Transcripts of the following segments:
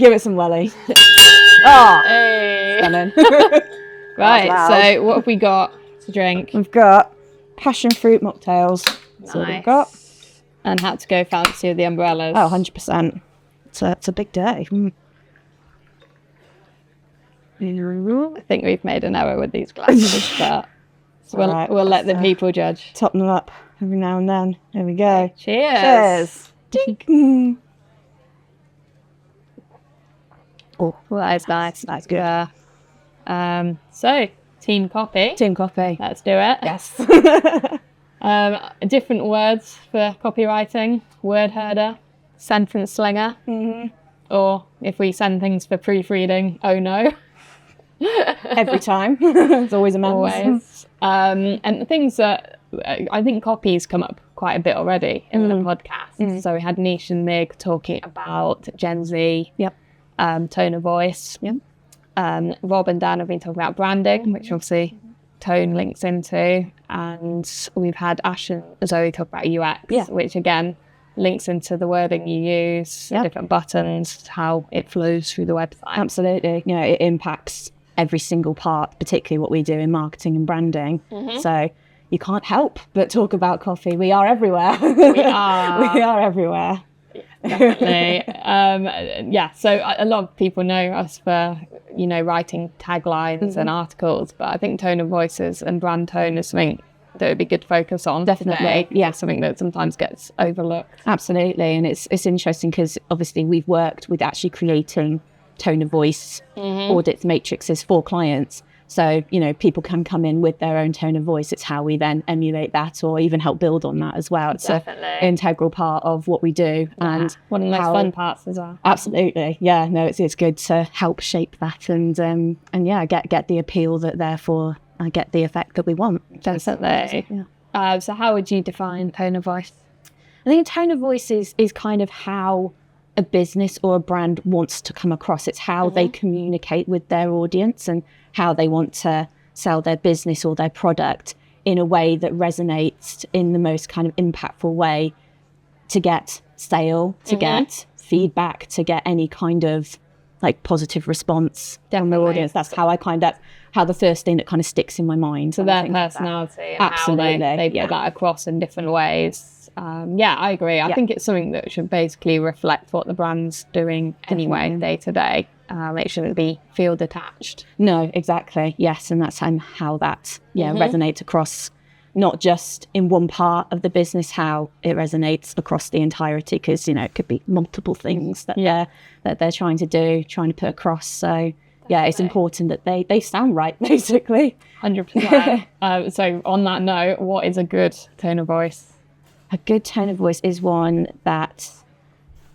Give it some welly. Oh, Hey. stunning. Right, so what have we got to drink? We've got passion fruit mocktails. That's what we've got. And had to go fancy with the umbrellas. Oh, 100%. It's a big day. I think we've made an error with these glasses, but we'll let the people judge. Top them up every now and then. There we go. Cheers. Dink. Oh, well, that is nice. That's good. So, Team Copy. Team Copy. Let's do it. Yes. Different words for copywriting. Word herder, sentence slinger, or if we send things for proofreading, oh no. Every time. There's always a mess. Always. And the things that I think copy's come up quite a bit already in the podcast. So we had Nish and Mig talking about Gen Z, tone of voice. Rob and Dan have been talking about branding, which obviously tone links into, and we've had Ash and Zoe talk about UX, which again links into the wording you use, different buttons, how it flows through the website. Absolutely. You know, it impacts every single part, particularly what we do in marketing and branding. So you can't help but talk about coffee. We are everywhere. We are. We are everywhere. Definitely. So a lot of people know us for, writing taglines and articles, but I think tone of voices and brand tone is something that would be good to focus on. Definitely. Yeah, something that sometimes gets overlooked. Absolutely. And it's interesting because obviously we've worked with actually creating tone of voice audits matrices for clients. So, people can come in with their own tone of voice. It's how we then emulate that or even help build on that as well. It's an integral part of what we do. And one of the most fun parts as well. Absolutely. Yeah, no, it's good to help shape that and get the appeal that therefore get the effect that we want. Definitely. So how would you define tone of voice? I think tone of voice is kind of how a business or a brand wants to come across. It's how they communicate with their audience and how they want to sell their business or their product in a way that resonates in the most kind of impactful way to get sale, to get feedback, to get any kind of like positive response from the audience. That's how how the first thing that kind of sticks in my mind. So their personality and absolutely how they put that across in different ways. I agree. I think it's something that should basically reflect what the brand's doing anyway, day to day. It shouldn't be field attached. No, exactly. Yes, and that's how that resonates across, not just in one part of the business, how it resonates across the entirety, because it could be multiple things that they're trying to put across. So it's important that they sound right, basically. 100%. So on that note, what is a good tone of voice? A good tone of voice is one that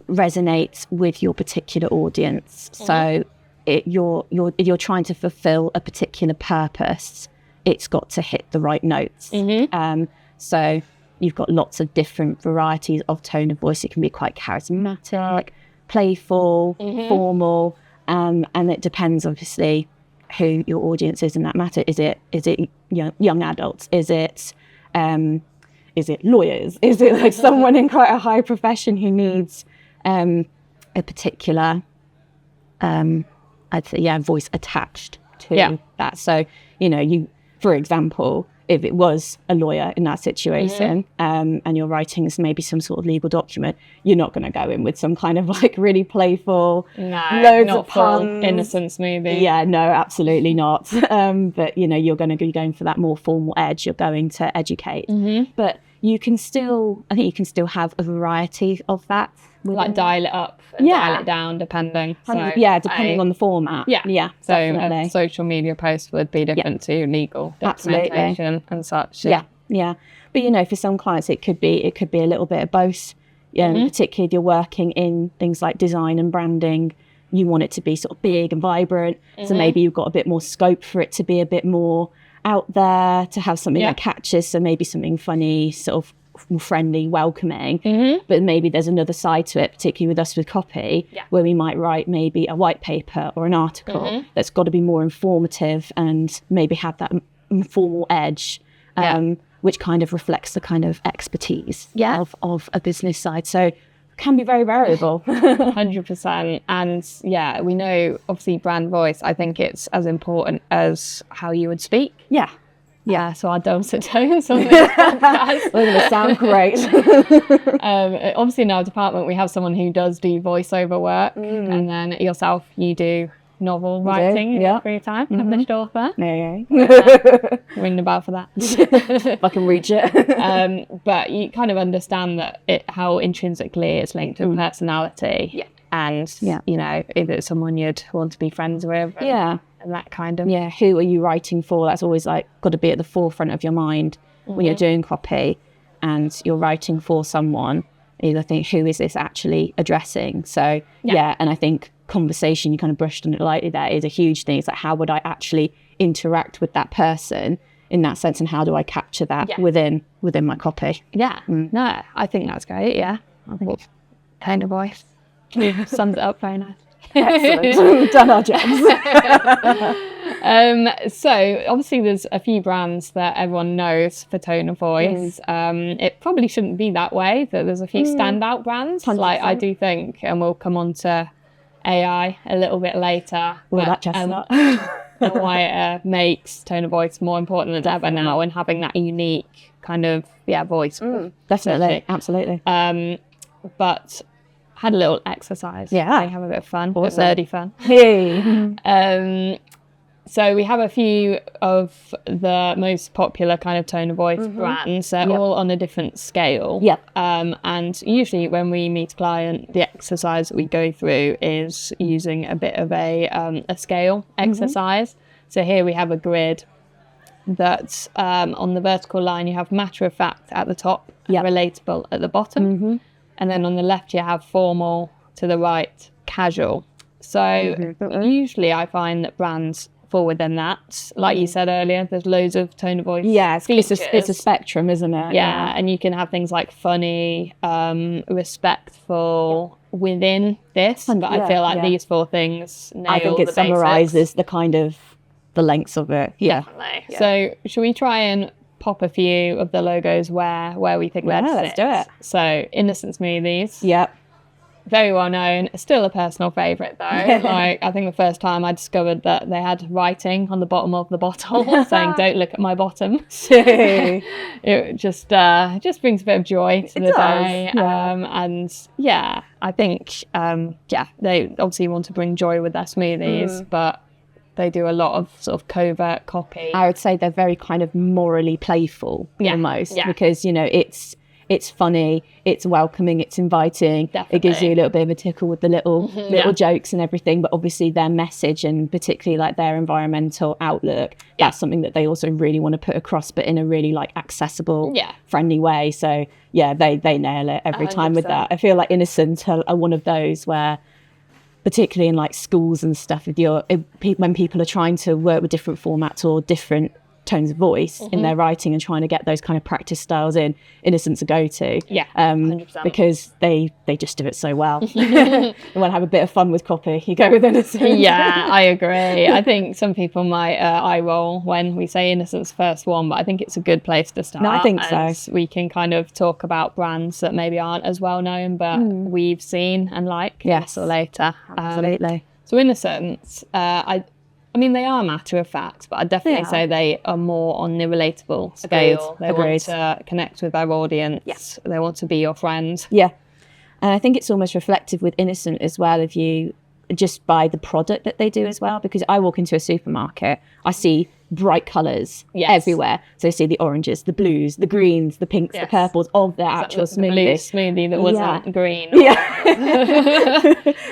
resonates with your particular audience. So you're trying to fulfill a particular purpose. It's got to hit the right notes. So you've got lots of different varieties of tone of voice. It can be quite charismatic, playful, formal, and it depends obviously who your audience is in that matter. Is it young adults? Is it lawyers? Is it like someone in quite a high profession who needs a particular voice attached to that? So you, for example, if it was a lawyer in that situation and you're writing maybe some sort of legal document, you're not going to go in with some kind of like really playful, loads of puns, innocence movie. Yeah, no, absolutely not. But you're going to be going for that more formal edge. You're going to educate, but I think you can still have a variety of that. Like dial it up and dial it down depending. So, depending on the format. Yeah. So a social media post would be different to legal documentation and such. Yeah. But for some clients it could be a little bit of both. Particularly if you're working in things like design and branding, you want it to be sort of big and vibrant. So maybe you've got a bit more scope for it to be a bit more out there, to have something that catches. So maybe something funny, sort of friendly, welcoming, but maybe there's another side to it, particularly with us with copy, where we might write maybe a white paper or an article that's got to be more informative and maybe have that informal edge, which kind of reflects the kind of expertise of a business side. So can be very variable. 100%. And yeah, we know obviously brand voice, I think it's as important as how you would speak. Yeah. Yeah, so our dulcet tones on this podcast. We're going to sound great. Obviously in our department, we have someone who does do voiceover work, and then yourself, you do novel writing in your free time, published author. Yeah. Ring the bell for that. If I can reach it. But you kind of understand that how intrinsically it's linked to personality. Yeah. And, you know, if it's someone you'd want to be friends with. And that kind of. Yeah, who are you writing for? That's always like got to be at the forefront of your mind when you're doing copy and you're writing for someone. You think, who is this actually addressing? So, and I think conversation, you kind of brushed on it lightly there, is a huge thing. It's like, how would I actually interact with that person in that sense, and how do I capture that within my copy? Yeah, no, I think that's great, I think tone of voice sums it up very nice. Excellent. We've done our jobs. So obviously there's a few brands that everyone knows for tone of voice. It probably shouldn't be that way, that there's a few standout brands. 100%. Like I do think, and we'll come on to AI a little bit later. That chestnut. And why it makes tone of voice more important than ever now, and having that unique kind of voice. Definitely, absolutely. But had a little exercise. Yeah. Have a bit of fun. Awesome. Nerdy fun. Hey. So we have a few of the most popular kind of tone of voice brands. They're all on a different scale. And usually when we meet a client, the exercise that we go through is using a bit of a scale exercise. So here we have a grid that on the vertical line you have matter of fact at the top, relatable at the bottom. And then on the left, you have formal, to the right, casual. So usually I find that brands fall within that. Like you said earlier, there's loads of tone of voice. Yeah, it's a spectrum, isn't it? Yeah, and you can have things like funny, respectful within this. But I feel like these four things nail I think it summarises the kind of the lengths of it. Definitely. Yeah. So should we try and pop a few of the logos where we think let's do it. So Innocent Smoothies. Yep. Very well known. Still a personal favourite though. Like I think the first time I discovered that they had writing on the bottom of the bottle saying "Don't look at my bottom." It just brings a bit of joy to the day. And I think they obviously want to bring joy with their smoothies, but they do a lot of sort of covert copy. I would say they're very kind of morally playful almost, because, you know, it's funny, it's welcoming, it's inviting. Definitely. It gives you a little bit of a tickle with the little jokes and everything, but obviously their message and particularly like their environmental outlook, that's something that they also really want to put across, but in a really like accessible, friendly way. So they nail it every 100%. Time with that. I feel like Innocent are one of those where, particularly in like schools and stuff, when people are trying to work with different formats or different tones of voice in their writing and trying to get those kind of practice styles in, Innocent's a go-to. 100%. Because they just do it so well. You want to have a bit of fun with copy, you go with Innocent. Yeah, I agree. I think some people might eye roll when we say Innocent's first one, but I think it's a good place to start. No, I think so. We can kind of talk about brands that maybe aren't as well known, but we've seen and like or later. Absolutely. So Innocent, I mean, they are matter of fact, but I'd definitely say they are more on the relatable scale. They want to connect with their audience. Yes. They want to be your friend. Yeah. And I think it's almost reflective with Innocent as well, if you just buy the product that they do as well, because I walk into a supermarket, I see bright colours everywhere. So I see the oranges, the blues, the greens, the pinks, the purples of their actual smoothie. The blue smoothie that wasn't green. Yeah.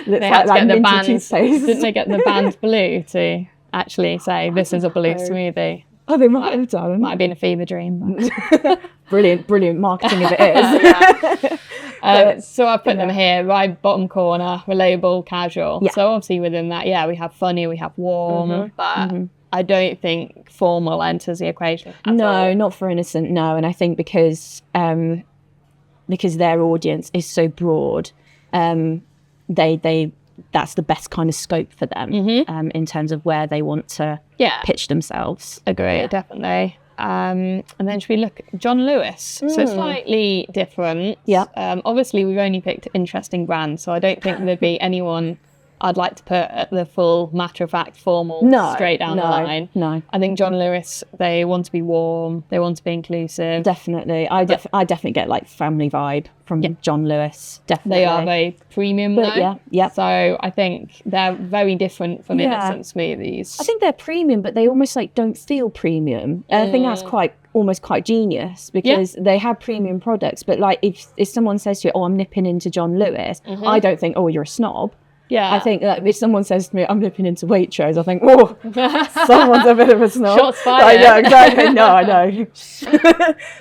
They had to get the band, didn't they get the band blue to actually say this is a blue smoothie? Oh, they might have done. Might have been a fever dream. Brilliant marketing if it is. So I put them here, right bottom corner, relatable, casual. So obviously within that, we have funny, we have warm, but I don't think formal enters the equation at all. Not for Innocent, no. And I think because their audience is so broad, that's the best kind of scope for them in terms of where they want to pitch themselves. Agree, definitely. And then should we look at John Lewis? So slightly different. Yeah. Obviously, we've only picked interesting brands, so I don't think there'd be anyone I'd like to put at the full matter-of-fact, formal, straight down the line. No. I think John Lewis, they want to be warm, they want to be inclusive. Definitely. I definitely get like family vibe from John Lewis. Definitely. They are very premium though. Yeah. So I think they're very different from innocent smoothies. I think they're premium, but they almost like don't feel premium. And I think that's almost quite genius, because they have premium products, but like if someone says to you, oh, I'm nipping into John Lewis, I don't think, oh, you're a snob. Yeah. I think that if someone says to me, I'm nipping into Waitrose, I think, oh, someone's a bit of a snob. Shots fired. I know, exactly. No, I know.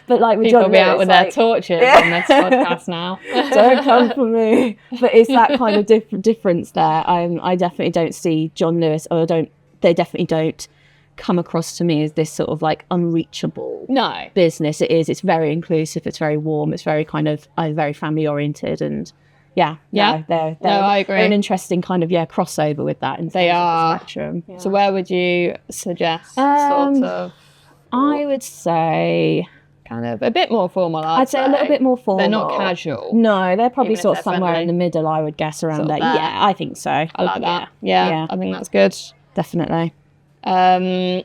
But like with People John be Lewis, out with their torches on this podcast now. Don't come for me. But it's that kind of difference there. I definitely don't see John Lewis, or they definitely don't come across to me as this sort of like unreachable business. It's very inclusive, it's very warm, it's very kind of very family oriented, and they're I agree. They're an interesting kind of crossover with that. They are. Spectrum. So where would you suggest sort of? I would say kind of a bit more formal. I'd say a little bit more formal. They're not casual. No, they're probably sort of somewhere friendly. in the middle, I would guess, around there. Yeah, I think so. I like that. Yeah, I think that's good. Definitely. And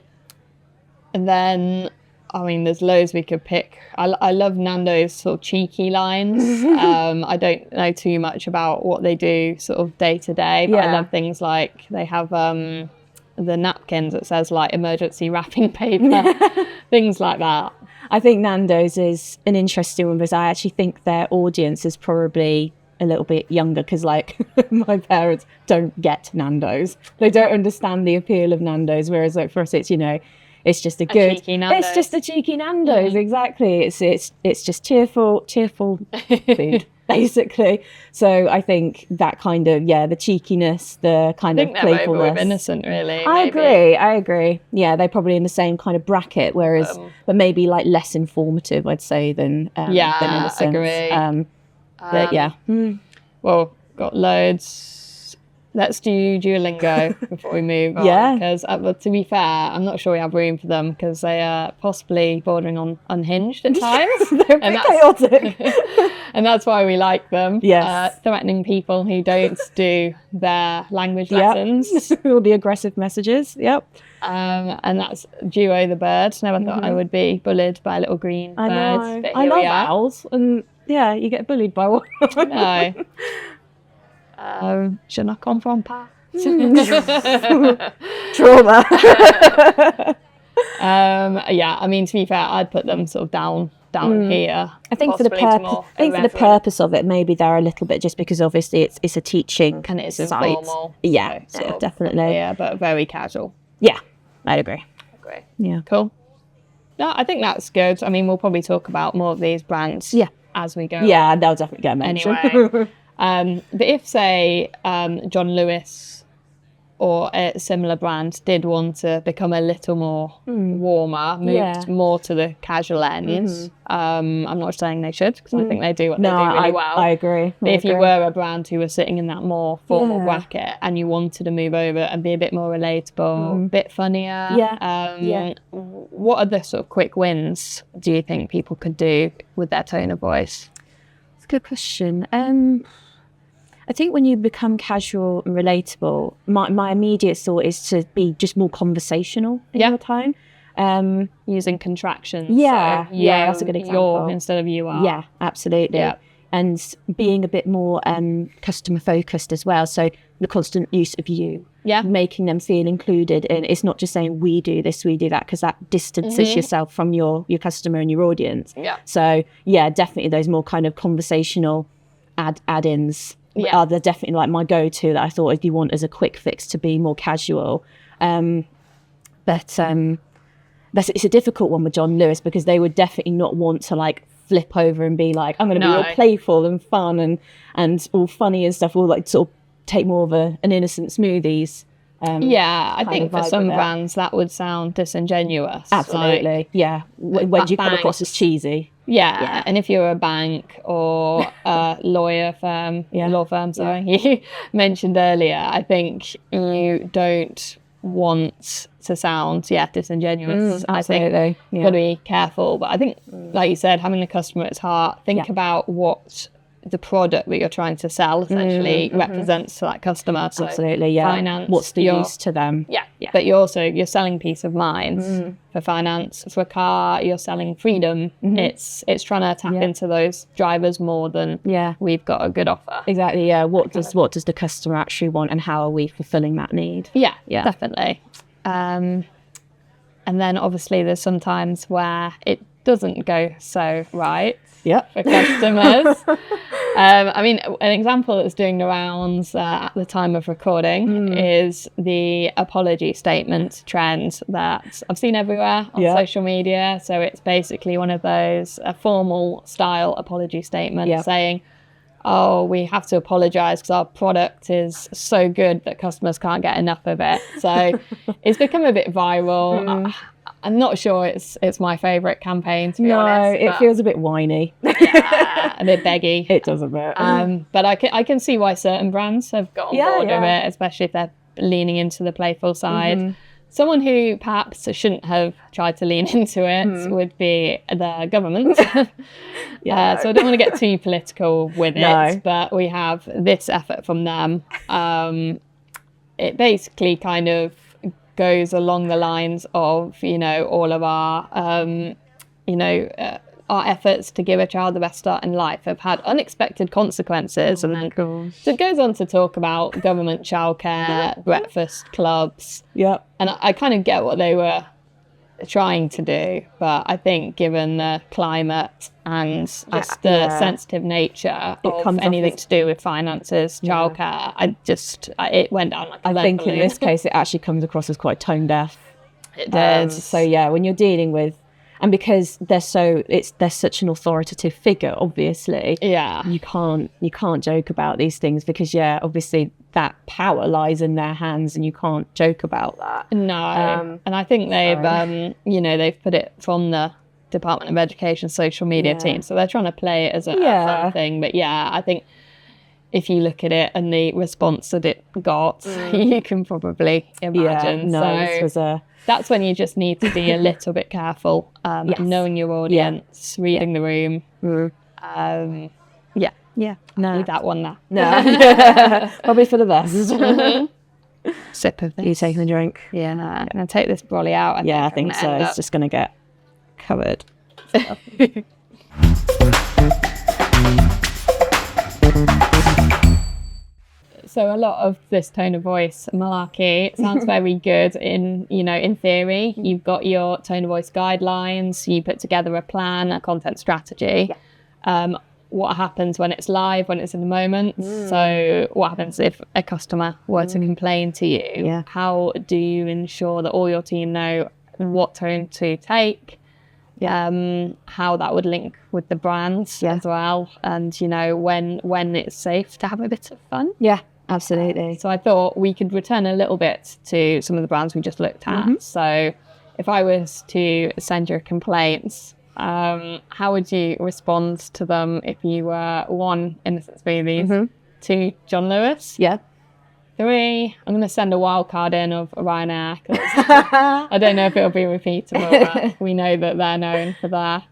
then, I mean, there's loads we could pick. I love Nando's sort of cheeky lines. I don't know too much about what they do sort of day to day, but I love things like they have the napkins that says like emergency wrapping paper, things like that. I think Nando's is an interesting one, because I actually think their audience is probably a little bit younger, because like my parents don't get Nando's. They don't understand the appeal of Nando's, whereas like for us it's just it's just a cheeky Nando's. Exactly. It's just cheerful food basically. So I think that kind of the cheekiness, the kind of playfulness, they're innocent, really. I agree. Yeah, they're probably in the same kind of bracket, whereas but maybe like less informative, I'd say, than innocent. Agree. But well, got loads. Let's do Duolingo before we move on. Because to be fair, I'm not sure we have room for them, because they are possibly bordering on unhinged at times. They're chaotic. And that's why we like them. Yes. Threatening people who don't do their language lessons. All the aggressive messages. Yep. And that's Duo the bird. Never thought I would be bullied by a little green bird. Know. But I love owls, and you get bullied by one. No. Je ne comprends pas. Trauma. I mean, to be fair, I'd put them sort of down here. I think for the purpose of it, maybe they're a little bit, just because obviously it's a teaching and it's site. Informal. Yeah, definitely. Yeah, but very casual. Yeah, I'd agree. Yeah, cool. No, I think that's good. I mean, we'll probably talk about more of these brands as we go. Yeah, they'll definitely get mentioned. Anyway. But if, say, John Lewis or a similar brand did want to become a little more warmer, moved more to the casual end, I'm not saying they should, because I think they do what they do really well. I agree. But if you were a brand who was sitting in that more formal bracket and you wanted to move over and be a bit more relatable, a bit funnier, what are the sort of quick wins do you think people could do with their tone of voice? It's a good question. I think when you become casual and relatable, my immediate thought is to be just more conversational in your tone. Using contractions. That's a good example. You're instead of you are. Yeah, absolutely. Yeah. And being a bit more customer focused as well. So the constant use of you. Yeah. Making them feel included. And it's not just saying we do this, we do that, because that distances yourself from your customer and your audience. Yeah. So definitely those more kind of conversational add-ins. Are they're definitely like my go-to, that I thought if you want as a quick fix to be more casual. But it's a difficult one with John Lewis, because they would definitely not want to like flip over and be like, I'm going to be all playful and fun and all funny and stuff, or like sort of take more of an innocent smoothies. I think for some brands that would sound disingenuous. Absolutely, when you come across as cheesy. Yeah, and if you're a bank or a law firm, you mentioned earlier, I think you don't want to sound disingenuous. I Absolutely. think got to be careful. But I think, like you said, having the customer at its heart, think about what the product that you're trying to sell essentially represents to that customer. So absolutely, yeah. Finance, what's the use to them? Yeah. But you're selling peace of mind. For finance, for a car, you're selling freedom. It's trying to tap into those drivers more than we've got a good offer. Exactly, yeah. What does the customer actually want, and how are we fulfilling that need? Yeah, definitely. And then obviously there's sometimes where it doesn't go so right for customers. I mean, an example that's doing the rounds at the time of recording is the apology statement trend that I've seen everywhere on social media. So it's basically one of those formal style apology statements saying, oh, we have to apologise because our product is so good that customers can't get enough of it. So it's become a bit viral. I'm not sure it's my favourite campaign, to be honest. No, it feels a bit whiny. A bit beggy. It does a bit. But I can see why certain brands have got on board with it, especially if they're leaning into the playful side. Someone who perhaps shouldn't have tried to lean into it would be the government. So I don't want to get too political with it, but we have this effort from them. It basically kind of goes along the lines of, all of our, our efforts to give a child the best start in life have had unexpected consequences. And then so it goes on to talk about government childcare, breakfast clubs. And I kind of get what they were trying to do, but I think given the climate and just the sensitive nature of anything to do with finances, childcare, it went down like a lead think balloon. in this case it actually comes across as quite tone deaf. It does. So when you're dealing with, and because they're such an authoritative figure, obviously, you can't joke about these things because obviously that power lies in their hands and you can't joke about that. No, and I think they've put it from the Department of Education social media team, so they're trying to play it as a fun thing. But I think if you look at it and the response that it got, you can probably imagine. That's when you just need to be a little bit careful, knowing your audience, reading the room. No, leave that one there. No, probably for the best. Sip of this. You taking the drink? Yeah, no. I'm gonna take this brolly out. I think so. It's just gonna get covered. So a lot of this tone of voice malarkey sounds very good in theory. You've got your tone of voice guidelines, you put together a plan, a content strategy. What happens when it's live, when it's in the moment? So what happens if a customer were to complain to you? How do you ensure that all your team know what tone to take? How that would link with the brands as well, and when it's safe to have a bit of fun. Absolutely. So I thought we could return a little bit to some of the brands we just looked at. So if I was to send you a complaint, how would you respond to them if you were 1, Innocent Smoothies, 2, John Lewis, 3, I'm going to send a wild card in of Ryanair, 'cause I don't know if it'll be repeatable, but we know that they're known for their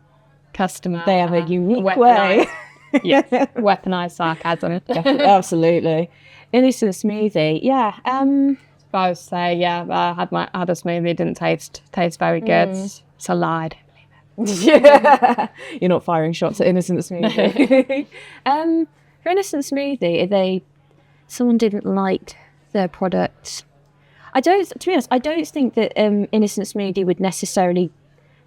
customer. They have a unique way. Weaponized sarcasm. Absolutely. Innocent Smoothie, If I was to say, I had a smoothie, it didn't taste very good. It's a lie. You're not firing shots at Innocent Smoothie. For Innocent Smoothie, if someone didn't like their product, to be honest, I don't think that Innocent Smoothie would necessarily.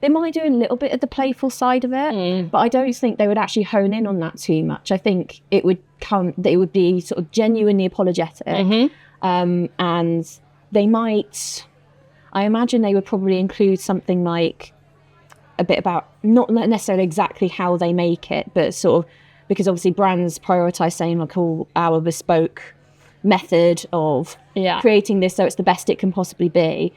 They might do a little bit of the playful side of it, but I don't think they would actually hone in on that too much. I think it would be sort of genuinely apologetic, and they might. I imagine they would probably include something like a bit about, not necessarily exactly how they make it, but sort of, because obviously brands prioritize saying like, our bespoke method of creating this so it's the best it can possibly be,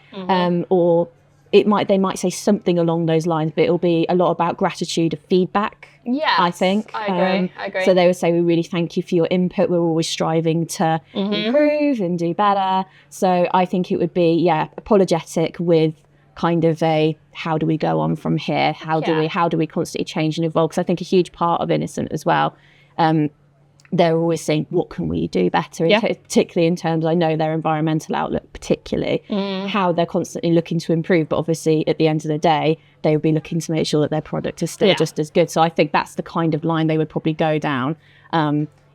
or they might say something along those lines, but it'll be a lot about gratitude of feedback. Yeah, I think. I agree. So they would say, we really thank you for your input. We're always striving to improve and do better. So I think it would be, apologetic with kind of a, how do we go on from here? How do we constantly change and evolve? Because I think a huge part of Innocent as well, they're always saying, what can we do better? Particularly in terms, I know their environmental outlook, particularly how they're constantly looking to improve. But obviously, at the end of the day, they would be looking to make sure that their product is still just as good. So I think that's the kind of line they would probably go down.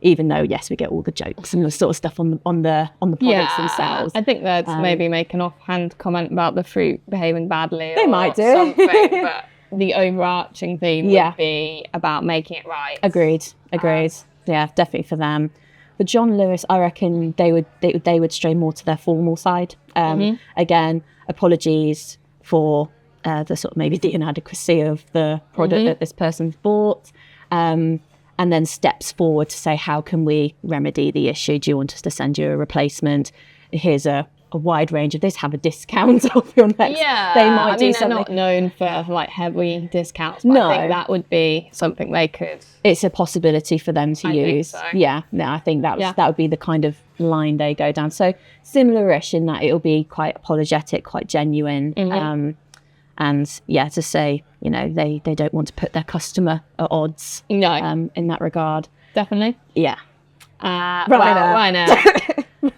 Even though, yes, we get all the jokes and the sort of stuff on the products themselves. I think they'd maybe make an offhand comment about the fruit behaving badly. They might do. Something, but the overarching theme would be about making it right. Agreed. Yeah, definitely for them. For John Lewis, I reckon they would stray more to their formal side. Again, apologies for the sort of maybe the inadequacy of the product that this person's bought. And then steps forward to say, how can we remedy the issue? Do you want us to send you a replacement? Here's a wide range of this. Have a discount off your next. Yeah, they might do something. They're not known for like heavy discounts. But I think that would be something they could. It's a possibility for them to use. Think so. Yeah, no, I think that would be the kind of line they go down. So similar-ish in that it'll be quite apologetic, quite genuine. And to say, they don't want to put their customer at odds. No. In that regard. Definitely. Yeah. Right now.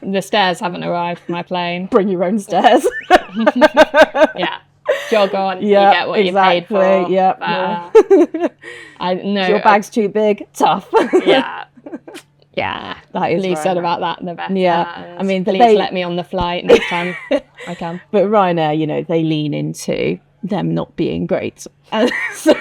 The stairs haven't arrived for my plane. Bring your own stairs. Yeah. Jog on. You get what you paid for. Yeah. I know. Your bag's too big. Tough. Yeah. Yeah. That is least said about that, the better. Yeah. I mean, please let me on the flight next time I can. But Ryanair, they lean into them not being great. So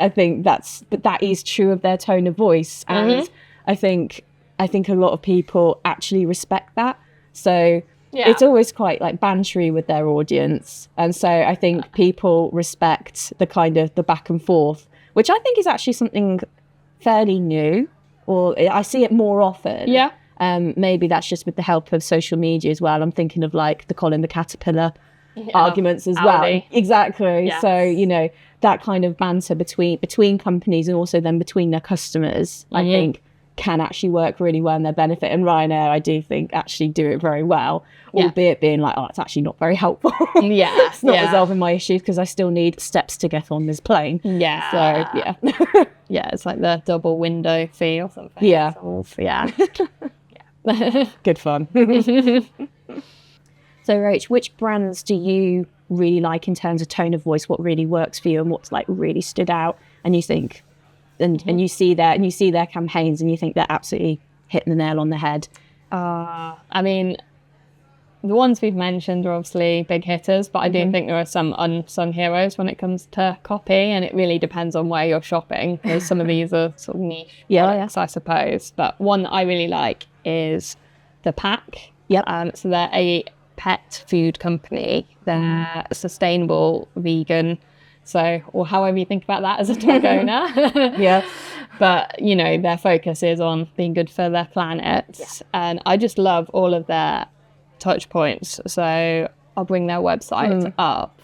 I think that is true of their tone of voice. And I think a lot of people actually respect that. So it's always quite like bantery with their audience. And so I think people respect the kind of the back and forth, which I think is actually something fairly new, or I see it more often. Yeah. Maybe that's just with the help of social media as well. I'm thinking of like the Colin the Caterpillar arguments as well. Exactly. Yes. So, that kind of banter between companies and also then between their customers, I think can actually work really well in their benefit. And Ryanair, I do think, actually do it very well, albeit being like, it's actually not very helpful. It's not resolving my issues because I still need steps to get on this plane. Yeah. So, yeah, it's like the double window fee or something. Yeah. Good fun. So, Rach, which brands do you really like in terms of tone of voice? What really works for you and what's like really stood out? And you think, and you see their campaigns and you think they're absolutely hitting the nail on the head. I mean, the ones we've mentioned are obviously big hitters, but I do think there are some unsung heroes when it comes to copy, and it really depends on where you're shopping. Because some of these are sort of niche products, I suppose. But one that I really like is The Pack. Yep. So they're a pet food company. They're sustainable, vegan. So, or however you think about that as a dog owner. Yeah. But, their focus is on being good for their planet. Yeah. And I just love all of their touch points. So I'll bring their website up.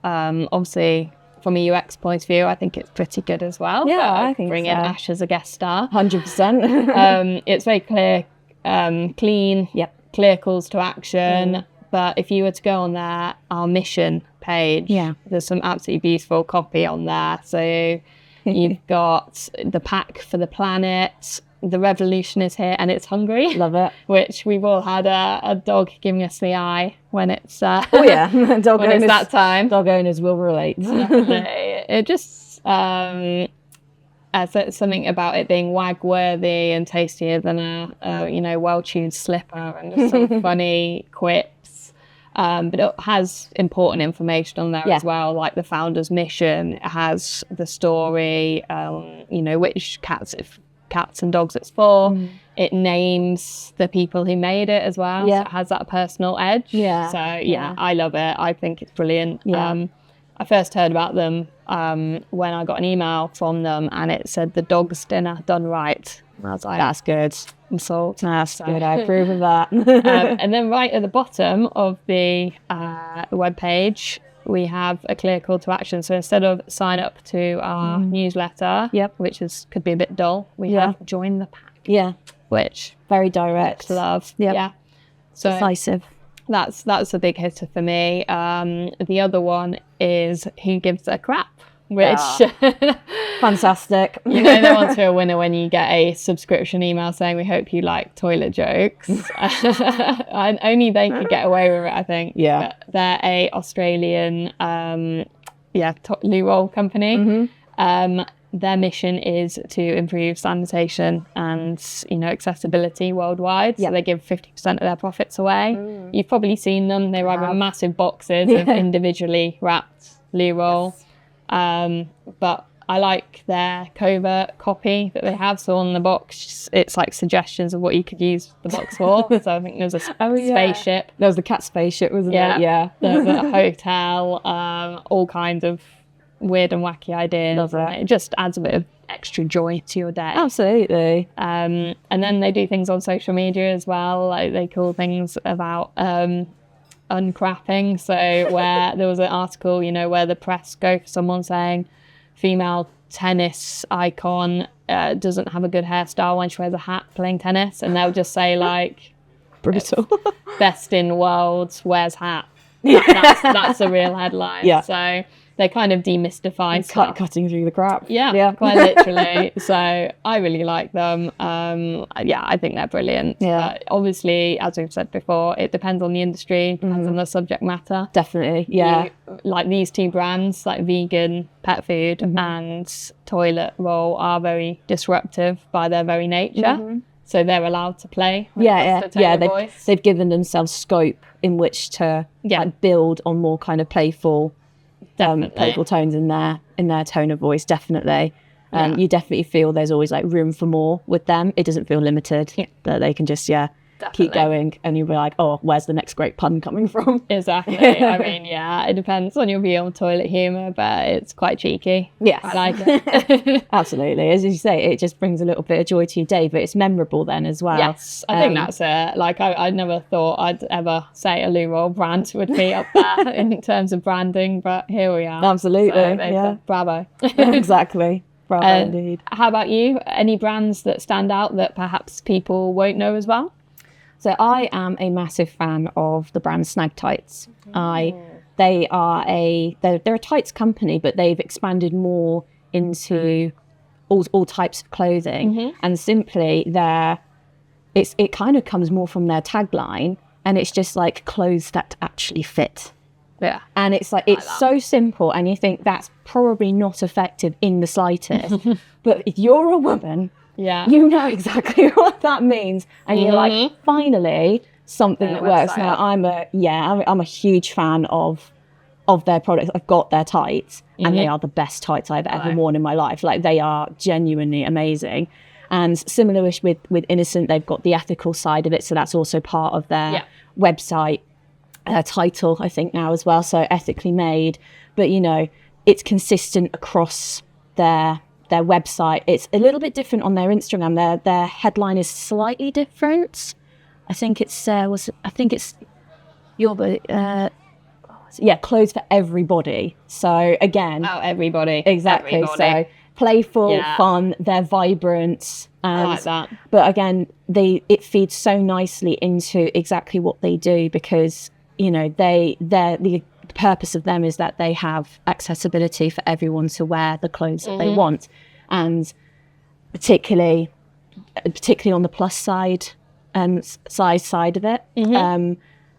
Obviously, from a UX point of view, I think it's pretty good as well. Yeah, I think bring in Ash as a guest star. 100%. It's very clear, clean, clear calls to action. But if you were to go on our mission page, there's some absolutely beautiful copy on there. So you've got the pack for the planet, the revolution is here and it's hungry. Love it. Which we've all had a dog giving us the eye when it's dog when owners, it's that time. Dog owners will relate. It just something about it being wag worthy and tastier than a well-chewed slipper, and just some funny quips. But it has important information on there as well, like the founder's mission. It has the story, which cats and dogs it's for. It names the people who made it as well. So it has that personal edge. So I love it. I think it's brilliant. I first heard about them when I got an email from them and it said the dog's dinner done right. And I was like, That's good. I'm sold. That's good. I approve of that. And then right at the bottom of the webpage, we have a clear call to action. So instead of sign up to our newsletter, which could be a bit dull, we have join the pack. Yeah. Which very direct. Love. Yep. Yeah. So decisive. That's a big hitter for me. The other one is who gives a crap, which fantastic. You know, they're onto a winner when you get a subscription email saying we hope you like toilet jokes. And only they could get away with it, I think. Yeah. But they're a Australian loo roll company. Their mission is to improve sanitation and, you know, accessibility worldwide. So they give 50% of their profits away. You've probably seen them. They arrive in massive boxes of individually wrapped loo roll. But I like their covert copy that they have. So on the box, it's like suggestions of what you could use the box for. So I think there's a spaceship. There was the cat spaceship, wasn't it? Yeah. There's a hotel, all kinds of weird and wacky ideas. Love it. It just adds a bit of extra joy to your day. Absolutely. And then they do things on social media as well. Like they call things about uncrapping. So where there was an article, you know, where the press go for someone saying female tennis icon doesn't have a good hairstyle when she wears a hat playing tennis, and they'll just say like brutal. Best in world wears hat. That's a real headline. Yeah. So they kind of demystify stuff. Cutting through the crap. Yeah, quite literally. So I really like them. I think they're brilliant. Yeah. Obviously, as we've said before, it depends on the industry, depends on the subject matter. Definitely, yeah. Like these two brands, like vegan, pet food and toilet roll are very disruptive by their very nature. So they're allowed to play. They've given themselves scope in which to like, build on more kind of playful tones in their tone of voice. Definitely. You definitely feel there's always like room for more with them. It doesn't feel limited. That they can just keep going, and you'll be like, oh, where's the next great pun coming from? Exactly. I mean, it depends on your view on toilet humour, but it's quite cheeky. Yes. I like it. Absolutely. As you say, it just brings a little bit of joy to your day, but it's memorable then as well. Yes, I think that's it. Like, I never thought I'd ever say a loo roll brand would be up there in terms of branding, but here we are. Absolutely. So bravo. Exactly. Bravo indeed. How about you? Any brands that stand out that perhaps people won't know as well? So I am a massive fan of the brand Snag Tights. They're a tights company, but they've expanded more into all types of clothing, and simply it kind of comes more from their tagline, and it's just like clothes that actually fit. Yeah. And it's like it's so simple, and you think that's probably not effective in the slightest. But if you're a woman, you know exactly what that means, and you're like, finally something that works. Now I'm a huge fan of their products. I've got their tights, and they are the best tights I've ever worn in my life. Like, they are genuinely amazing. And similar-ish with Innocent, they've got the ethical side of it, so that's also part of their website title, I think, now as well. So ethically made, but you know, it's consistent across their website. It's a little bit different on their Instagram. Their headline is slightly different. I think it's clothes for everybody. So again, everybody, exactly. Everybody. So playful, fun. They're vibrant. I like that. But again, it feeds so nicely into exactly what they do, because you know the purpose of them is that they have accessibility for everyone to wear the clothes that they want, and particularly on the plus side size side of it,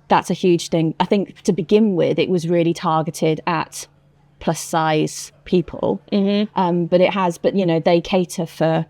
that's a huge thing. I think to begin with, it was really targeted at plus size people, but you know, they cater for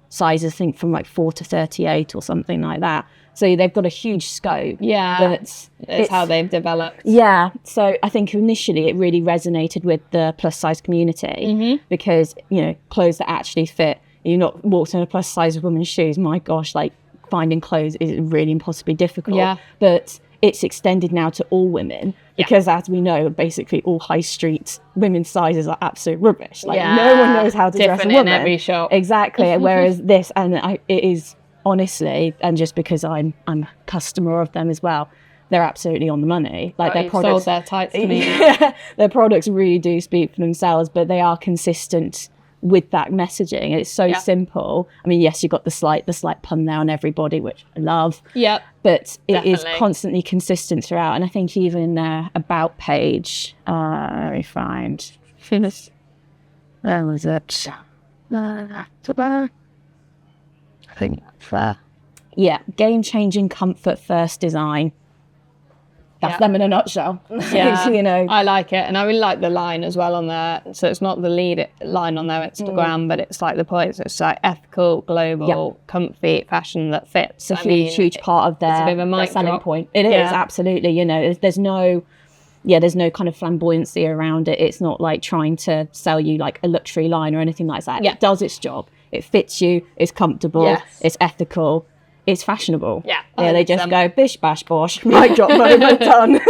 sizes, I think, from like 4 to 38 or something like that. So they've got a huge scope. That's how they've developed. Yeah. So I think initially it really resonated with the plus size community, because, you know, clothes that actually fit. You're not walked in a plus size woman's shoes. My gosh, like, finding clothes is really impossibly difficult. Yeah. But it's extended now to all women because, as we know, basically all high street women's sizes are absolute rubbish. Like no one knows how to dress a woman. In every shop. Exactly. Whereas this, and it is honestly, and just because I'm a customer of them as well, they're absolutely on the money. Like their products, sold their tights to me. Their products really do speak for themselves, but they are consistent with that messaging. It's so simple. I mean, yes, you've got the slight pun there on everybody, which I love. Yep. But it is constantly consistent throughout. And I think even their about page, let me find. Where was it? I think that's there. Yeah, game-changing comfort first design. That's them in a nutshell. Yeah, you know. I like it, and I really like the line as well on there. So it's not the lead line on their Instagram, but it's like the points. It's like ethical, global, comfy fashion that fits. It's a huge part of their selling point. It is absolutely. You know, there's no kind of flamboyancy around it. It's not like trying to sell you like a luxury line or anything like that. It does its job. It fits you. It's comfortable. It's ethical. It's fashionable. Yeah, they just go bish bash bosh, mic drop moment, done.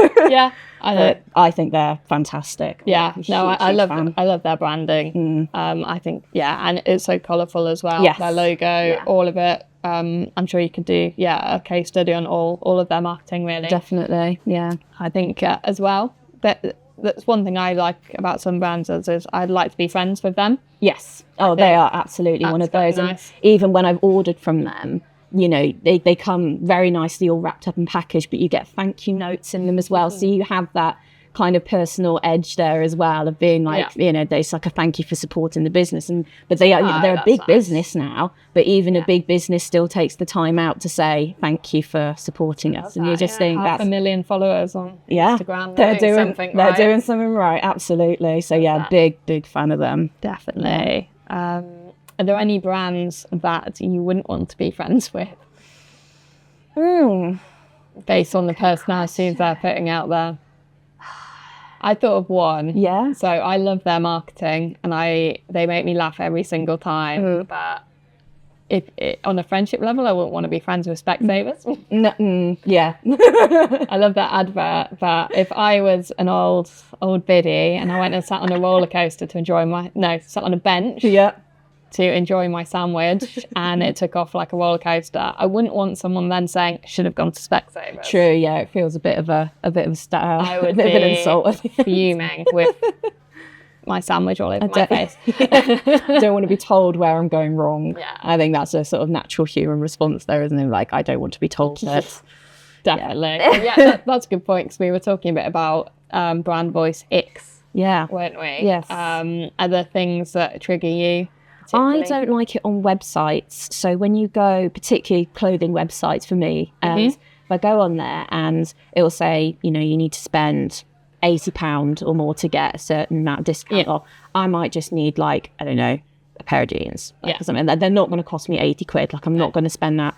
I think they're fantastic. Yeah, I love their branding. I think and it's so colourful as well. Their logo, all of it. I'm sure you could do a case study on all of their marketing, really. Definitely, yeah. I think as well that's one thing I like about some brands is I'd like to be friends with them. Yes. Oh, they are absolutely one of those. Nice. And even when I've ordered from them, you know, they come very nicely all wrapped up and packaged, but you get thank you notes in them as well. So you have that kind of personal edge there as well of being like, you know, there's like a thank you for supporting the business. But they're a big business now, but even a big business still takes the time out to say thank you for supporting us. And you just think that's 500,000 followers on Instagram. They're doing something right. Absolutely. So big fan of them. Definitely. Are there any brands that you wouldn't want to be friends with? Based on the personalities they're putting out there. I thought of one. Yeah. So I love their marketing and they make me laugh every single time. But if on a friendship level, I wouldn't want to be friends with Specsavers. I love that advert. But if I was an old biddy and I went and sat on a roller coaster to enjoy sat on a bench. To enjoy my sandwich and it took off like a roller coaster, I wouldn't want someone then saying I should have gone to Specsavers. True, yeah, it feels a bit of a style. I would a bit of an insult. Fuming with my sandwich all over my face. Don't want to be told where I'm going wrong. Yeah. I think that's a sort of natural human response there, isn't it? Like, I don't want to be told that. Definitely. That's a good point because we were talking a bit about brand voice icks, weren't we? Yes. Are there things that trigger you? I don't like it on websites. So when you go, particularly clothing websites for me, and if I go on there and it will say, you know, you need to spend £80 or more to get a certain amount of discount off, I might just need like, I don't know, a pair of jeans or something. They're not going to cost me 80 quid. Like I'm not going to spend that,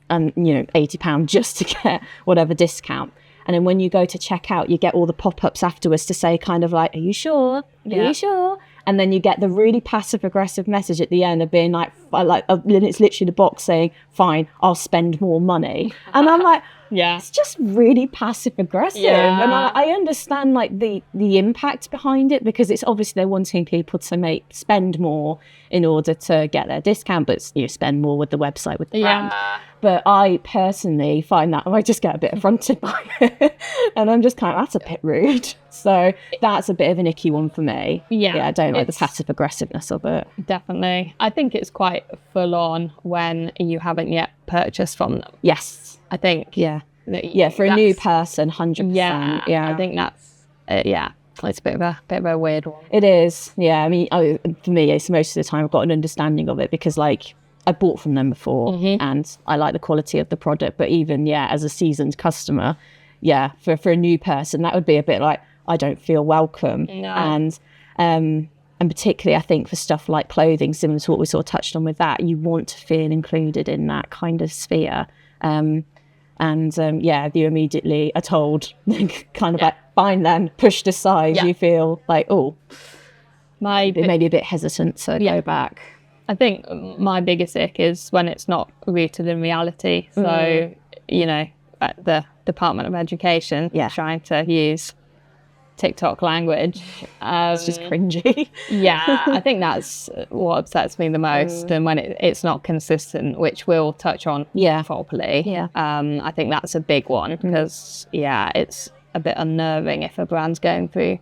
£80 just to get whatever discount. And then when you go to check out, you get all the pop-ups afterwards to say kind of like, are you sure? Are you sure? And then you get the really passive-aggressive message at the end of being like, it's literally the box saying, fine, I'll spend more money. And I'm like, it's just really passive-aggressive. Yeah. And I understand like the impact behind it because it's obviously they're wanting people to spend more in order to get their discount, but you spend more with the website, with the brand. But I personally find that I just get a bit affronted by it. And I'm just kind of, that's a bit rude. So that's a bit of an icky one for me. Yeah, I don't like the passive aggressiveness of it. Definitely. I think it's quite full on when you haven't yet purchased from them. Yes. I think. Yeah, for a new person, 100%. Yeah. I think that's, it's a bit of a weird one. It is. Yeah, I mean, for me, it's most of the time I've got an understanding of it because like, I bought from them before and I like the quality of the product, but even as a seasoned customer, for a new person that would be a bit like I don't feel welcome. And particularly I think for stuff like clothing, similar to what we sort of touched on with that, you want to feel included in that kind of sphere. If you immediately are told kind of like fine then, pushed aside, you feel like maybe a bit hesitant to go back. I think my biggest ick is when it's not rooted in reality. So, you know, the Department of Education trying to use TikTok language. It's just cringy. Yeah, I think that's what upsets me the most. And when it's not consistent, which we'll touch on properly. Yeah. I think that's a big one because, it's a bit unnerving if a brand's going through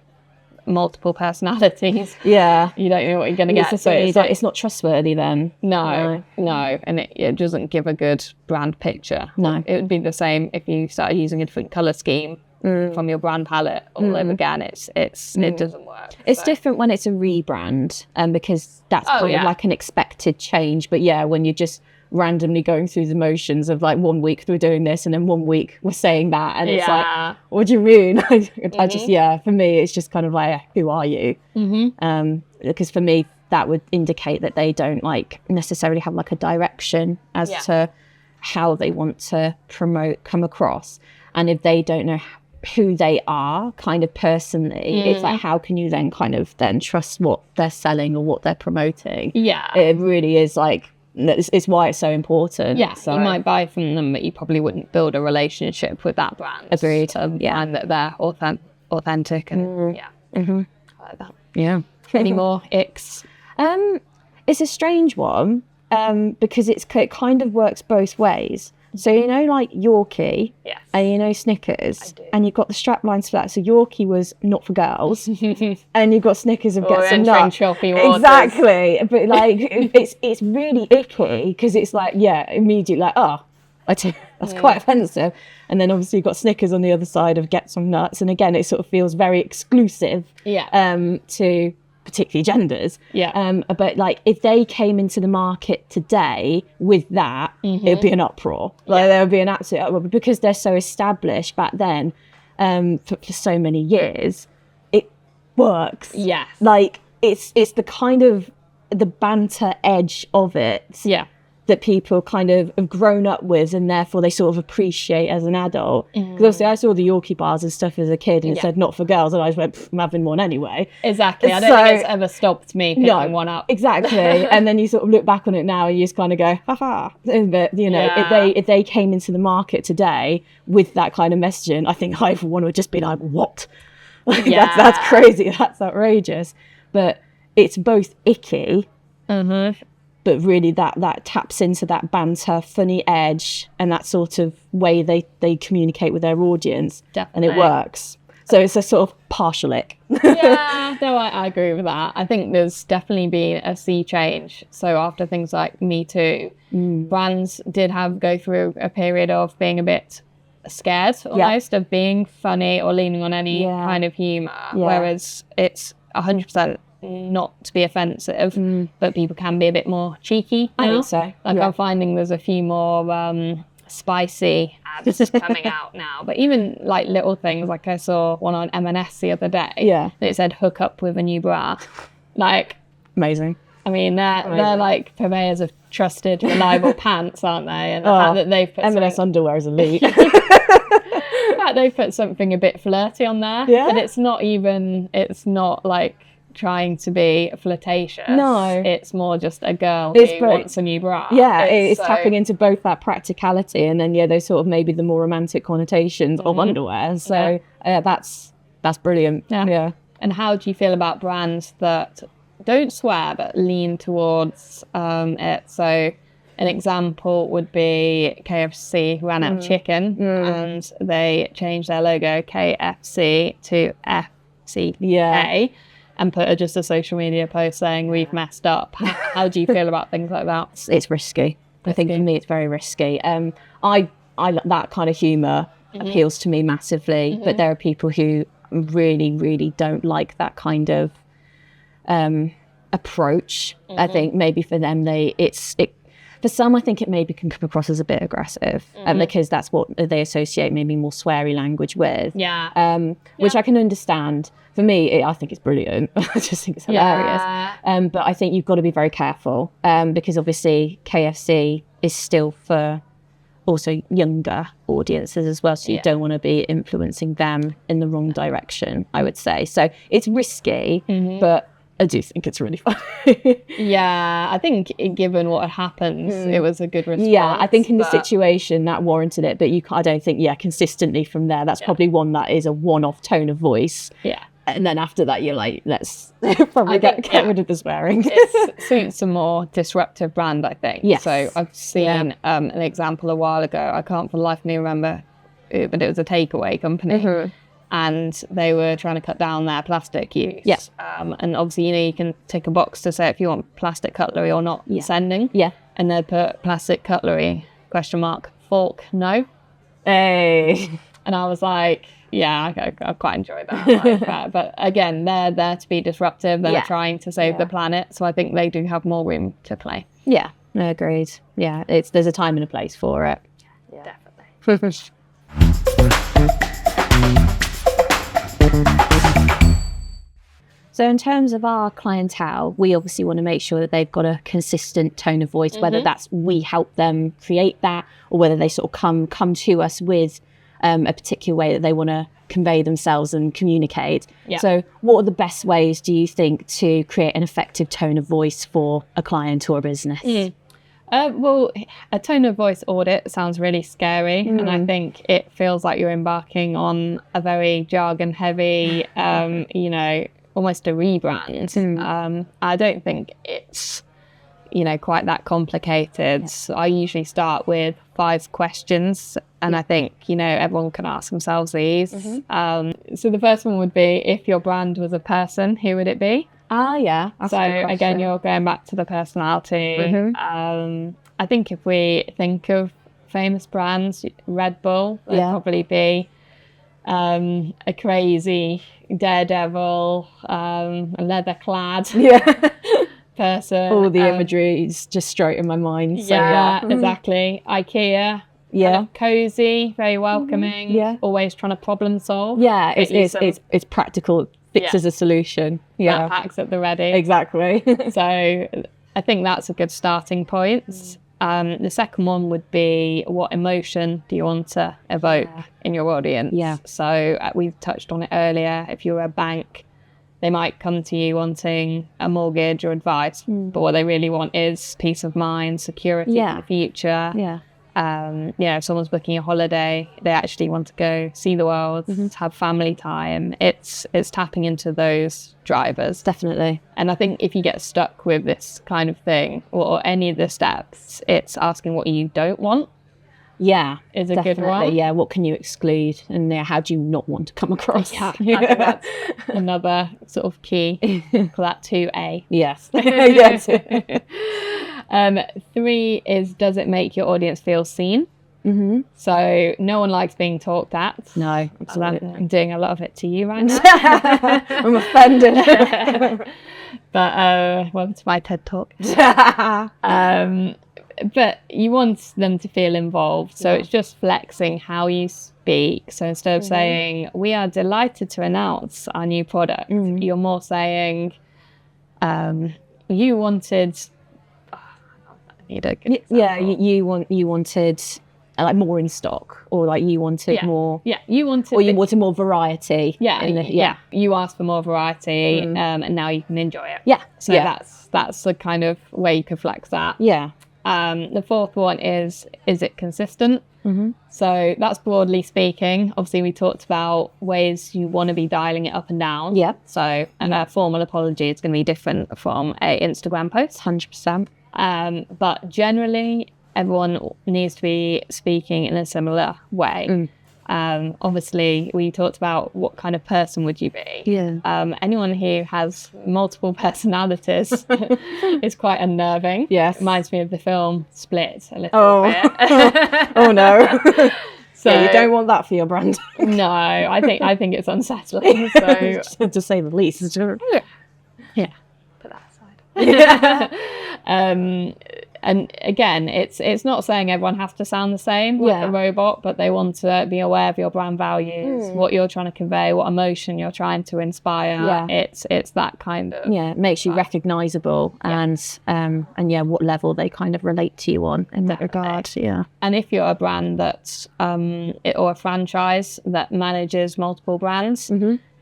multiple personalities. Yeah. You don't know what you're going to get. So it's not trustworthy then. No. And it doesn't give a good brand picture. No. It would be the same if you started using a different colour scheme from your brand palette all over again. It doesn't work. It's different when it's a rebrand, because that's kind of like an expected change. But when you're just randomly going through the motions of like 1 week we're doing this and then 1 week we're saying that, and it's like, what do you mean? I just for me it's just kind of like, who are you? Because for me that would indicate that they don't like necessarily have like a direction as to how they want to come across, and if they don't know who they are kind of personally, it's like, how can you then kind of then trust what they're selling or what they're promoting? It really is like, it's why it's so important. So you might buy from them, but you probably wouldn't build a relationship with that brand. Agreed. And that they're authentic and I like that. Any more icks? It's a strange one, because it kind of works both ways. So like Yorkie and Snickers, and you've got the strap lines for that. So Yorkie was not for girls, and you've got Snickers of get some nuts. Exactly, but like it's really icky because it's like immediately like, that's quite offensive. And then obviously you've got Snickers on the other side of get some nuts, and again it sort of feels very exclusive to particularly genders. But like if they came into the market today with that, it would be an uproar. Like there would be an absolute uproar, but because they're so established back then, for so many years, it works. Like it's the kind of the banter edge of it that people kind of have grown up with, and therefore they sort of appreciate as an adult. Because obviously I saw the Yorkie bars and stuff as a kid, and it said not for girls, and I just went, I'm having one anyway. Exactly. I don't think it's ever stopped me picking one up. Exactly. And then you sort of look back on it now and you just kind of go, haha. But if they came into the market today with that kind of messaging, I think I for one would just be like, what? That's crazy. That's outrageous. But it's both icky, but really that taps into that banter, funny edge, and that sort of way they communicate with their audience. Definitely. And it works. So it's a sort of partial ick. I agree with that. I think there's definitely been a sea change. So after things like Me Too, brands did go through a period of being a bit scared almost of being funny or leaning on any kind of humour, whereas it's 100% not to be offensive, but people can be a bit more cheeky now. I think so. I'm finding there's a few more spicy ads coming out now, but even like little things, like I saw one on M&S the other day that said hook up with a new bra. Like, amazing. I mean, they're like purveyors of trusted, reliable pants, aren't they? And the fact that they've put M&S underwear is elite. They put something a bit flirty on there, but it's not like trying to be flirtatious. No, it's more just a girl who wants a new bra. It's tapping into both that practicality and then those sort of maybe the more romantic connotations of underwear. So that's brilliant. And how do you feel about brands that don't swear but lean towards it? So an example would be KFC, who ran out of chicken, and they changed their logo KFC to FCA. And put just a social media post saying we've messed up. How do you feel about things like that? It's risky. I think for me it's very risky. I that kind of humour appeals to me massively, but there are people who really, really don't like that kind of approach. I think maybe for them for some, I think it maybe can come across as a bit aggressive, because that's what they associate maybe more sweary language with. Which I can understand. For me, I think it's brilliant. I just think it's hilarious. But I think you've got to be very careful, because obviously KFC is still for also younger audiences as well. So you don't want to be influencing them in the wrong direction, I would say. So it's risky, but I do think it's really funny. Yeah, I think given what had happened, it was a good response. Yeah, I think in the situation that warranted it, but I don't think, consistently from there, that's probably one that is a one-off tone of voice. Yeah. And then after that, you're like, let's probably get rid of the swearing. It suits a more disruptive brand, I think. Yes. So I've seen an example a while ago. I can't for the life of me remember, but it was a takeaway company. And they were trying to cut down their plastic use. Yes. And obviously, you can tick a box to say if you want plastic cutlery or not sending. Yeah. And they'd put plastic cutlery, ? Fork, no. Hey. And I was like, yeah, I quite enjoy that. But again, they're there to be disruptive. They're trying to save the planet. So I think they do have more room to play. Yeah, agreed. Yeah, there's a time and a place for it. Yeah. Definitely. So in terms of our clientele, we obviously want to make sure that they've got a consistent tone of voice, whether that's we help them create that, or whether they sort of come to us with a particular way that they want to convey themselves and communicate. Yeah. So what are the best ways, do you think, to create an effective tone of voice for a client or a business? Well, a tone of voice audit sounds really scary, and I think it feels like you're embarking on a very jargon heavy, almost a rebrand. I don't think it's, quite that complicated. So I usually start with 5 questions, and I think, everyone can ask themselves these. So the first one would be, if your brand was a person, who would it be? Yeah. So again, you're going back to the personality. I think if we think of famous brands, Red Bull would probably be a crazy daredevil, a leather-clad person. All the imagery is just straight in my mind. So exactly. IKEA. Yeah, cozy, very welcoming. Always trying to problem solve. Yeah, it's practical. Fixes a solution. Packs at the ready. Exactly. So I think that's a good starting point. The second one would be, what emotion do you want to evoke in your audience? Yeah. So we've touched on it earlier. If you're a bank, they might come to you wanting a mortgage or advice, but what they really want is peace of mind, security in the future. Yeah. If someone's booking a holiday, they actually want to go see the world, have family time. It's tapping into those drivers. Definitely. And I think if you get stuck with this kind of thing, or any of the steps, it's asking what you don't want. Yeah, is a good one. Yeah, what can you exclude, and how do you not want to come across? I think that's another sort of key. Call that 2A. Yes. Yes. 3 is, does it make your audience feel seen? So no one likes being talked at. No, absolutely. I'm doing a lot of it to you right now. I'm offended. But welcome to my TED Talk. But you want them to feel involved. So it's just flexing how you speak. So instead of saying, we are delighted to announce our new product, you're more saying, you wanted... you wanted like more in stock, or like you wanted more. Yeah, you wanted. Or you wanted more variety. You asked for more variety, and now you can enjoy it. Yeah. So that's the kind of way you could flex that. Yeah. The fourth one is it consistent? So that's broadly speaking. Obviously, we talked about ways you want to be dialing it up and down. Yeah. So, and a formal apology is going to be different from a Instagram post. 100%. But generally, everyone needs to be speaking in a similar way. Obviously, we talked about what kind of person would you be. Yeah. Anyone who has multiple personalities is quite unnerving. Yes. Reminds me of the film Split a little bit. Oh no. So you don't want that for your brand. No, I think it's unsettling. So to say the least. Yeah. Put that aside. And again, it's not saying everyone has to sound the same like a robot, but they want to be aware of your brand values, what you're trying to convey, what emotion you're trying to inspire. Yeah. It's that kind of... Yeah, it makes you recognisable and what level they kind of relate to you on in that regard. Yeah. And if you're a brand that's, or a franchise that manages multiple brands,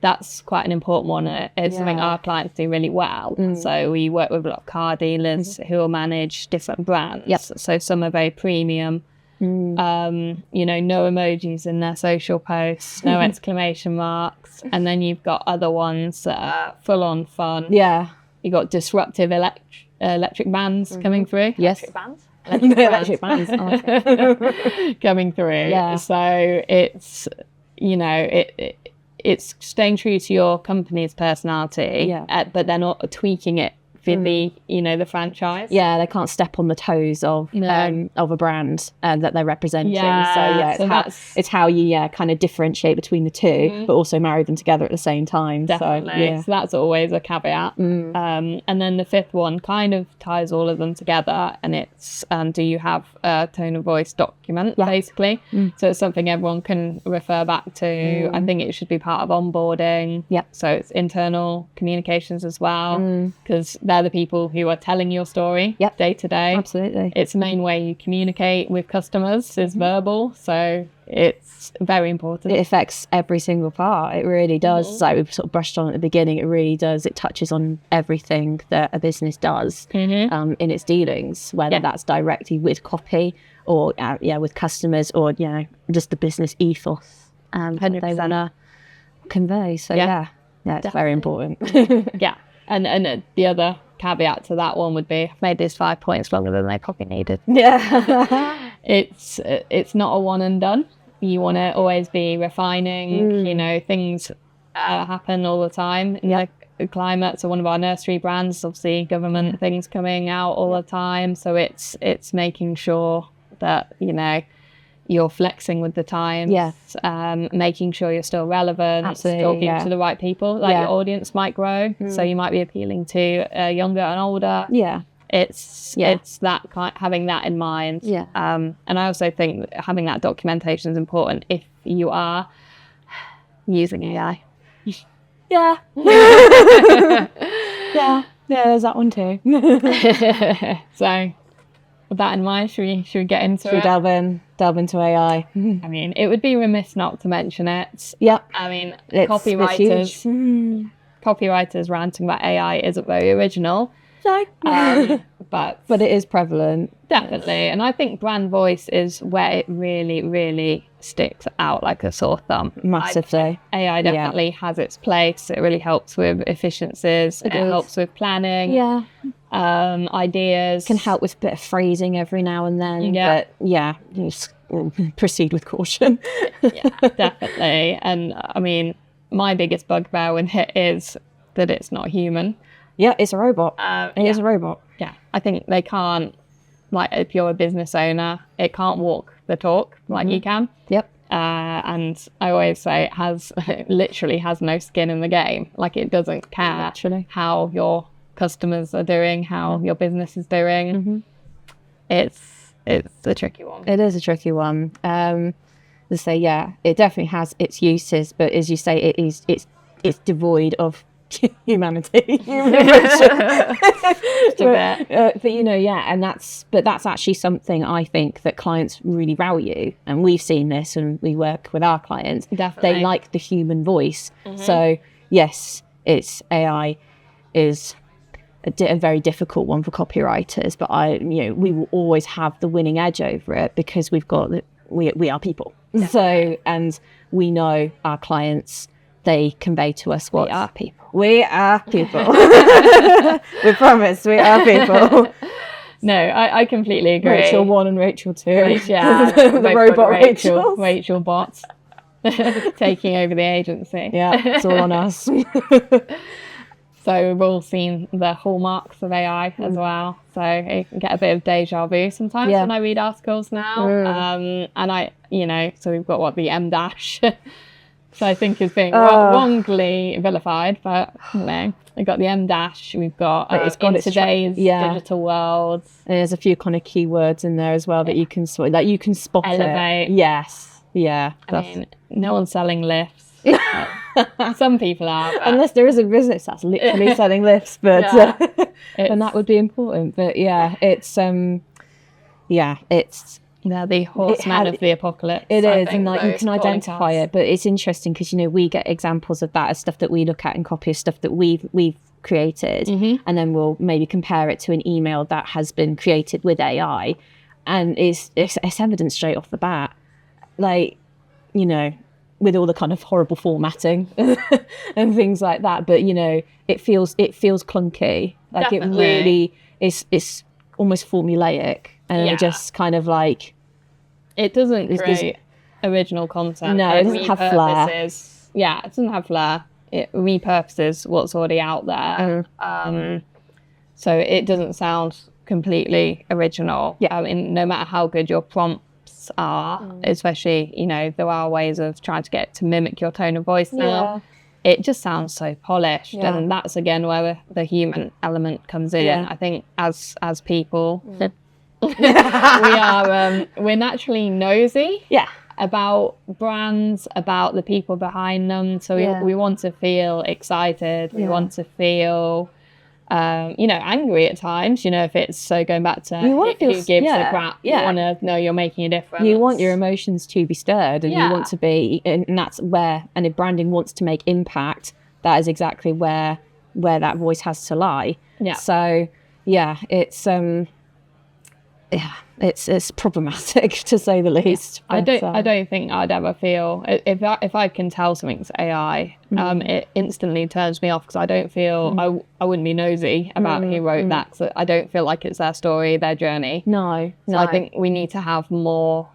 that's quite an important one. It's something our clients do really well. So we work with a lot of car dealers who will manage different brands. So some are very premium. You know, no emojis in their social posts, no exclamation marks. And then you've got other ones that are full on fun. Yeah. You've got disruptive electric bands coming through. Yes. Electric bands? Electric bands. Oh, okay. Coming through. Yeah. So it's, you know, it's staying true to your company's personality, but they're not tweaking it for the, you know, the franchise. Yeah, they can't step on the toes of a brand that they're representing. It's how you kind of differentiate between the two, but also marry them together at the same time. Definitely. So that's always a caveat. And then the fifth one kind of ties all of them together, and it's do you have a tone of voice document, basically? So it's something everyone can refer back to. I think it should be part of onboarding. So it's internal communications as well, because they're the people who are telling your story day to day. Absolutely. It's the main way you communicate with customers is verbal, so it's very important. It affects every single part. It really does. Like we've sort of brushed on at the beginning, it really does. It touches on everything that a business does in its dealings, whether that's directly with copy or with customers, or just the business ethos that they want to convey. So it's definitely very important. And the other caveat to that one would be, I've made this 5 points longer than they probably needed. It's not a one and done. You want to always be refining. You know, things happen all the time. Like Climates are one of our nursery brands, obviously government things coming out all the time. So it's making sure that, you know, you're flexing with the times, making sure you're still relevant, talking to the right people. Like your audience might grow, so you might be appealing to younger and older. It's that having that in mind. And I also think that having that documentation is important if you are using AI. There's that one too. So with that in mind, should we get into it? Delve into AI. I mean, it would be remiss not to mention it. I mean, copywriters ranting about AI isn't very original. But it is prevalent. Definitely. And I think brand voice is where it really, really sticks out like a sore thumb. Massively. AI definitely has its place. It really helps with efficiencies. It helps with planning. Ideas. Can help with a bit of phrasing every now and then. But you just proceed with caution. Definitely. And I mean, my biggest bugbear with it is that it's not human. Yeah, it's a robot. It is a robot. Yeah, I think they can't, like if you're a business owner, it can't walk the talk like you can. And I always say it literally has no skin in the game. Like it doesn't care how your customers are doing, how your business is doing. It's a tricky one. It is a tricky one. To say, it definitely has its uses, but as you say, it's devoid of humanity. But you know, and that's actually something I think that clients really value, and we've seen this and we work with our clients. Definitely. They like the human voice. So yes, it's AI is a very difficult one for copywriters, but we will always have the winning edge over it because we are people. So, and we know our clients, they convey to us what we are people. We promise we are people. No, I completely agree. Rachel 1 and Rachel 2. The robot Rachel bots taking over the agency. It's all on us. So we've all seen the hallmarks of AI as well. So I get a bit of deja vu sometimes when I read articles now. And so we've got the M dash. So I think is being wrongly vilified, but we've got the M dash. We've got in today's digital world. And there's a few kind of keywords in there as well that you can spot. Elevate. It. Yes. Yeah. I mean, no one's selling lifts. Some people are, unless there is a business that's literally selling lifts, but and that would be important. But it's They're the horsemen of the apocalypse. It I is, think, and like you can identify it, but it's interesting because, you know, we get examples of that as stuff that we look at in copy, as stuff that we've created, and then we'll maybe compare it to an email that has been created with AI, and it's evident straight off the bat, like, you know, with all the kind of horrible formatting and things like that. But, you know, it feels clunky. Like Definitely. It really is. It's almost formulaic, and it just kind of like, it doesn't create original content. No, it doesn't have flair. Yeah, it doesn't have flair. It repurposes what's already out there. So it doesn't sound completely original. I mean, no matter how good your prompts are, especially, you know, there are ways of trying to get to mimic your tone of voice now. It just sounds so polished, and that's again where the human element comes in. I think as people, we're naturally nosy about brands, about the people behind them. So we want to feel excited. We want to feel, you know, angry at times. You know, if it's so going back to who gives a crap, you want to know you're making a difference. You want your emotions to be stirred, and you want to be, and that's where, and if branding wants to make impact, that is exactly where that voice has to lie. So it's problematic to say the least. But, I don't think I'd ever feel, if I can tell something's AI, it instantly turns me off, because I don't feel, I wouldn't be nosy about who wrote that, because I don't feel like it's their story, their journey. No. I think we need to have more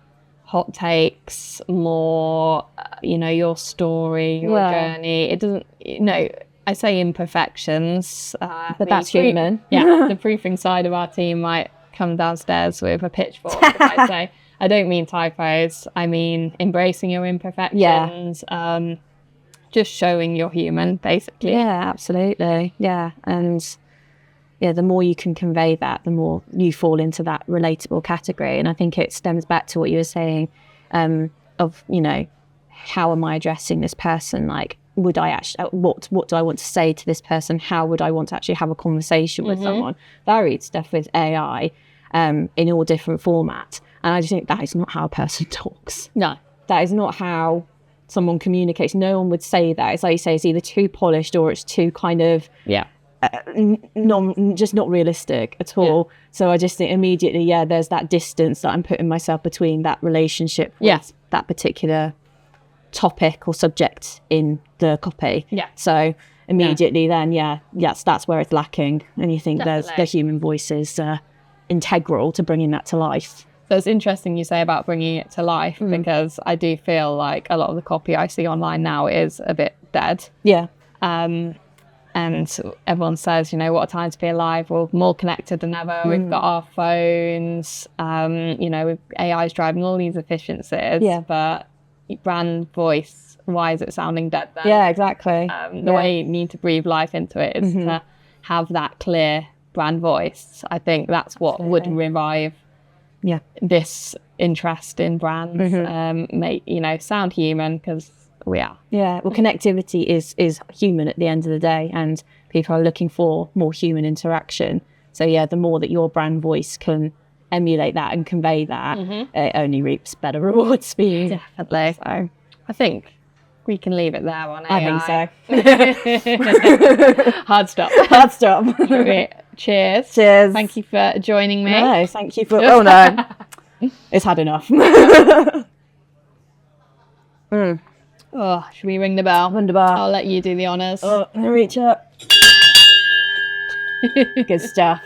hot takes, more, you know, your story, your journey. It doesn't, you know, I say imperfections, but that's human. The proofing side of our team might come downstairs with a pitchfork if I say. I don't mean typos. I mean embracing your imperfections. Just showing you're human, basically. Yeah, absolutely. Yeah, and the more you can convey that, the more you fall into that relatable category. And I think it stems back to what you were saying, of, you know, how am I addressing this person? Like, would I actually, what do I want to say to this person? How would I want to actually have a conversation with someone? I read stuff with AI in all different formats, and I just think that is not how a person talks. No. That is not how someone communicates. No one would say that. It's like you say, it's either too polished or it's too kind of just not realistic at all. So I just think immediately, there's that distance that I'm putting myself between that relationship with that particular topic or subject in the copy. So immediately then, that's where it's lacking. And you think there's human voices integral to bringing that to life. So it's interesting you say about bringing it to life, because I do feel like a lot of the copy I see online now is a bit dead. And everyone says, you know, what a time to be alive. We're more connected than ever. We've got our phones. You know, AI is driving all these efficiencies. But brand voice, why is it sounding dead then? Yeah, exactly. The way you need to breathe life into it is to have that clear brand voice. I think that's what would revive this interest in brands. Make, you know, sound human, because we are. Well, connectivity is human at the end of the day, and people are looking for more human interaction. So the more that your brand voice can emulate that and convey that, it only reaps better rewards for you. Definitely. So I think we can leave it there on AI. I think so. Hard stop. Cheers. Thank you for joining me. No, thank you for... Oh, no. It's had enough. Oh, should we ring the bell? Ring the bell. I'll let you do the honours. Oh, let me reach up. Good stuff.